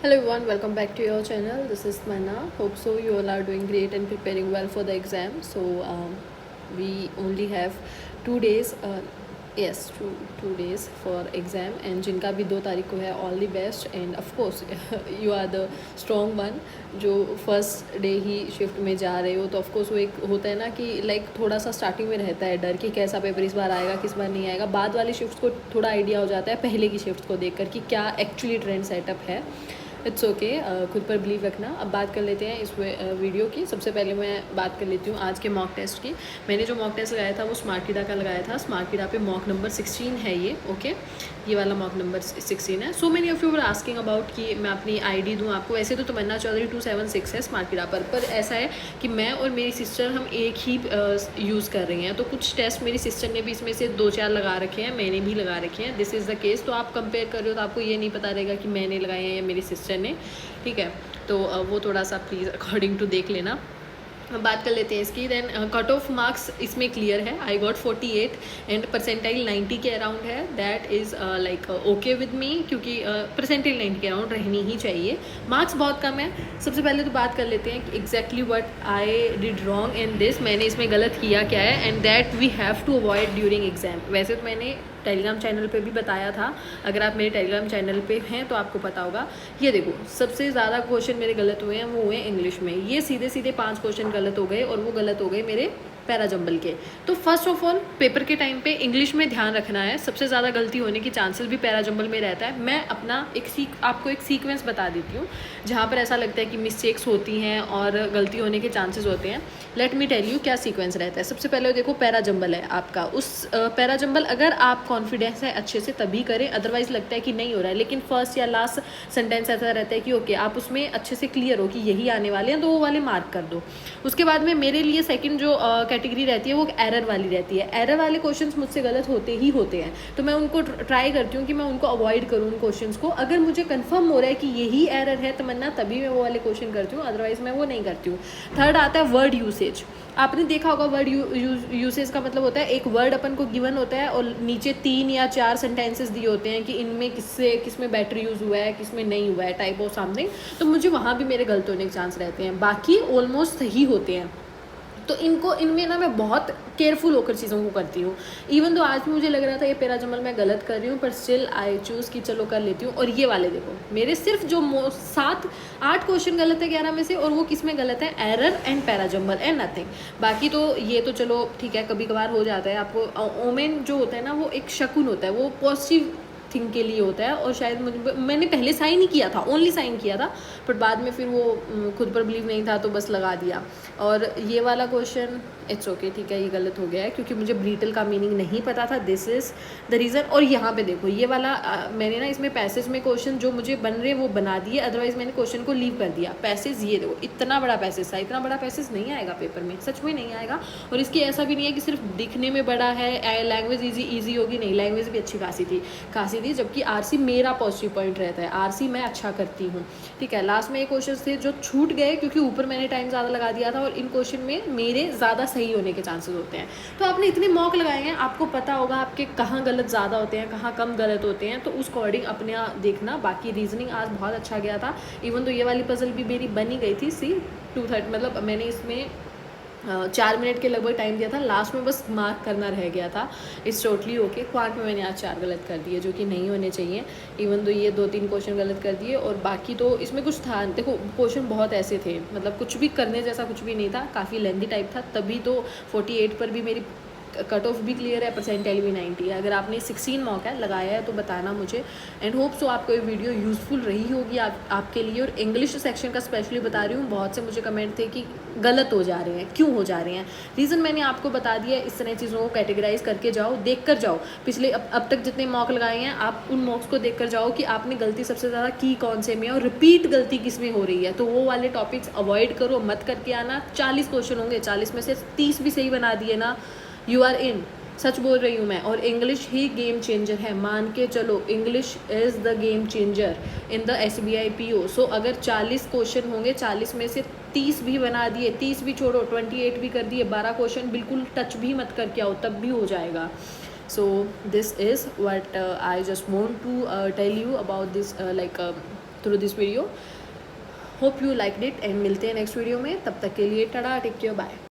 Hello everyone, welcome back to your channel. This is Mana. Hope so you all are doing great and preparing well for the exam. We only have 2 days. Yes, two days for exam and जिनका भी 2 तारीख को है all the best and of course you are the strong one जो first day ही shift में जा रहे हो तो ऑफ कोर्स वो एक होता है ना कि लाइक थोड़ा सा स्टार्टिंग में रहता है डर कि कैसा पेपर इस बार आएगा किस बार नहीं आएगा. बाद वाली शिफ्ट को थोड़ा आइडिया हो जाता है पहले की शिफ्ट को देखकर कि क्या एक्चुअली ट्रेंड सेटअप है. इट्स ओके, खुद पर बिलीव रखना. अब बात कर लेते हैं इस वीडियो की. सबसे पहले मैं बात कर लेती हूँ आज के मॉक टेस्ट की. मैंने जो मॉक टेस्ट लगाया था वो स्मार्टकीडा का लगाया था. स्मार्टकीडा पे मॉक नंबर 16 है ये. ओके, ये वाला मॉक नंबर 16 है. So many of you were asking about कि मैं अपनी आईडी दूँ आपको. वैसे तो तमन्ना चौधरी 276 है स्मार्टकीडा पर ऐसा है कि मैं और मेरी सिस्टर हम एक ही यूज़ कर रही हैं. तो कुछ टेस्ट मेरी सिस्टर ने भी इसमें से 2-4 लगा रखे हैं, मैंने भी लगा रखे हैं. This is the case. तो आप कंपेयर कर रहे हो तो आपको ये नहीं पता रहेगा कि मैंने लगाए हैं या मेरी सिस्टर ने. ठीक है, तो वो थोड़ा सा प्लीज़ अकॉर्डिंग टू देख लेना. बात कर लेते हैं इसकी. देन कट ऑफ मार्क्स इसमें क्लियर है. आई गॉट 48 एंड परसेंटाइल 90 के अराउंड है. That is like okay with me क्योंकि परसेंटाइल 90 के अराउंड रहनी ही चाहिए. मार्क्स बहुत कम है. सबसे पहले तो बात कर लेते हैं कि exactly what I did wrong in this. मैंने इसमें गलत किया क्या है and that we have to avoid during exam. वैसे तो मैंने टेलीग्राम चैनल पे भी बताया था. अगर आप मेरे टेलीग्राम चैनल पे हैं तो आपको पता होगा. ये देखो, सबसे ज़्यादा क्वेश्चन मेरे गलत हुए हैं वो हुए इंग्लिश में. ये सीधे सीधे 5 क्वेश्चन गलत हो गए और वो गलत हो गए मेरे पैराजंबल के. तो फर्स्ट ऑफ ऑल पेपर के टाइम पे इंग्लिश में ध्यान रखना है. सबसे ज़्यादा गलती होने की चांसेस भी पैराजंबल में रहता है. मैं अपना आपको एक सीक्वेंस बता देती हूँ जहाँ पर ऐसा लगता है कि मिस्टेक्स होती हैं और गलती होने के चांसेस होते हैं. लेट मी टेल यू क्या सीक्वेंस रहता है. सबसे पहले देखो, पैराजंबल है आपका. उस पैराजंबल अगर आप कॉन्फिडेंस है अच्छे से तभी करें, अदरवाइज लगता है कि नहीं हो रहा है. लेकिन फर्स्ट या लास्ट सेंटेंस ऐसा रहता है कि ओके आप उसमें अच्छे से क्लियर हो कि यही आने वाले हैं तो वो वाले मार्क कर दो. उसके बाद में मेरे लिए सेकंड जो कैटेगरी रहती है वो एरर वाली रहती है. एरर वाले क्वेश्चंस मुझसे गलत होते ही होते हैं तो मैं उनको ट्राई करती हूँ कि मैं उनको अवॉइड करूँ उन क्वेश्चंस को. अगर मुझे कंफर्म हो रहा है कि यही एरर है तमन्ना तभी मैं वो वाले क्वेश्चन करती हूँ, अदरवाइज मैं वो नहीं करती हूँ. थर्ड आता है वर्ड यूसेज. आपने देखा होगा वर्ड यूसेज का मतलब होता है एक वर्ड अपन को गिवन होता है और नीचे 3 या 4 सेंटेंसेस दिए होते हैं कि इनमें किसमें बेटर यूज़ हुआ है किसमें नहीं हुआ है, टाइप ऑफ समथिंग. तो मुझे वहाँ भी मेरे गलत होने के चांस रहते हैं. बाकी ऑलमोस्ट सही होते हैं. तो इनमें ना मैं बहुत केयरफुल होकर चीज़ों को करती हूँ. इवन तो आज भी मुझे लग रहा था ये पैराजंबल मैं गलत कर रही हूँ पर स्टिल आई चूज़ कि चलो कर लेती हूँ. और ये वाले देखो, मेरे सिर्फ जो 7-8 क्वेश्चन गलत है 11 में से, और वो किस में गलत है, error and parajumble and nothing. बाकी तो ये तो चलो ठीक है, कभी कभार हो जाता है. आपको ओमेन जो होता है ना वो एक शकुन होता है, वो पॉजिटिव थिंग के लिए होता है. और शायद मैंने पहले साइन ही किया था, ओनली साइन किया था, बट बाद में फिर वो खुद पर बिलीव नहीं था तो बस लगा दिया. और ये वाला क्वेश्चन इट्स ओके, ठीक है, ये गलत हो गया है क्योंकि मुझे ब्रीटल का मीनिंग नहीं पता था. This is the reason. और यहाँ पे देखो ये वाला मैंने ना इसमें पैसेज में क्वेश्चन जो मुझे बन रहे वो बना दिए, अदरवाइज मैंने क्वेश्चन को लीव कर दिया. पैसेज ये देखो, इतना बड़ा पैसेज था. इतना बड़ा पैसेज नहीं आएगा पेपर में, सच में नहीं आएगा. और इसकी ऐसा भी नहीं है कि सिर्फ दिखने में बड़ा है, लैंग्वेज ईजी होगी, नहीं, लैंग्वेज भी अच्छी खासी थी. जबकि आरसी मेरा पॉजिटिव पॉइंट रहता है, आरसी मैं अच्छा करती हूँ. ठीक है, लास्ट में ये क्वेश्चन थे जो छूट गए क्योंकि ऊपर मैंने टाइम ज़्यादा लगा दिया था और इन क्वेश्चन में मेरे ज़्यादा सही होने के चांसेस होते हैं. तो आपने इतने मॉक लगाए हैं, आपको पता होगा आपके कहाँ गलत ज़्यादा होते हैं कहाँ कम गलत होते हैं. तो उस अकॉर्डिंग अपने देखना. बाकी रीजनिंग आज बहुत अच्छा गया था. इवन तो ये वाली पजल भी मेरी बनी गई थी. 2:30 मतलब मैंने इसमें 4 मिनट के लगभग टाइम दिया था. लास्ट में बस मार्क करना रह गया था. It's totally okay. क्वांट में मैंने आज 4 गलत कर दिए जो कि नहीं होने चाहिए. इवन तो ये 2-3 क्वेश्चन गलत कर दिए और बाकी तो इसमें कुछ था. देखो क्वेश्चन बहुत ऐसे थे, मतलब कुछ भी करने जैसा कुछ भी नहीं था, काफ़ी लेंथी टाइप था. तभी तो 48 पर भी मेरी कट ऑफ भी क्लियर है, परसेंटाइल भी 90 है. अगर आपने 16 मॉक है लगाया है तो बताना मुझे. एंड होप सो आपको ये वीडियो यूज़फुल रही होगी आपके लिए. और इंग्लिश सेक्शन का स्पेशली बता रही हूँ. बहुत से मुझे कमेंट थे कि गलत हो जा रहे हैं, क्यों हो जा रहे हैं. रीज़न मैंने आपको बता दिया है. इस तरह चीज़ों को कैटेगराइज करके जाओ, देख कर जाओ. पिछले अब तक जितने मॉक लगाए हैं आप उन मॉक्स को देख कर जाओ कि आपने गलती सबसे ज़्यादा की कौन से में और रिपीट गलती किस में हो रही है. तो वो वाले टॉपिक्स अवॉइड करो, मत करके आना. 40 क्वेश्चन होंगे, 40 में से 30 भी सही बना दिए ना, यू आर इन. सच बोल रही हूँ मैं. और इंग्लिश ही गेम चेंजर है, मान के चलो. English is the game changer in the SBI PO. सो अगर 40 क्वेश्चन होंगे, 40 में से 30 भी बना दिए, 30 भी छोड़ो, 28 भी कर दिए, 12 क्वेश्चन बिल्कुल टच भी मत करके आओ, तब भी हो जाएगा. So this is what I just want to tell you about this through this video. Hope you liked it and मिलते हैं नेक्स्ट वीडियो में. तब तक के लिए टाटा, टेक केयर, बाय.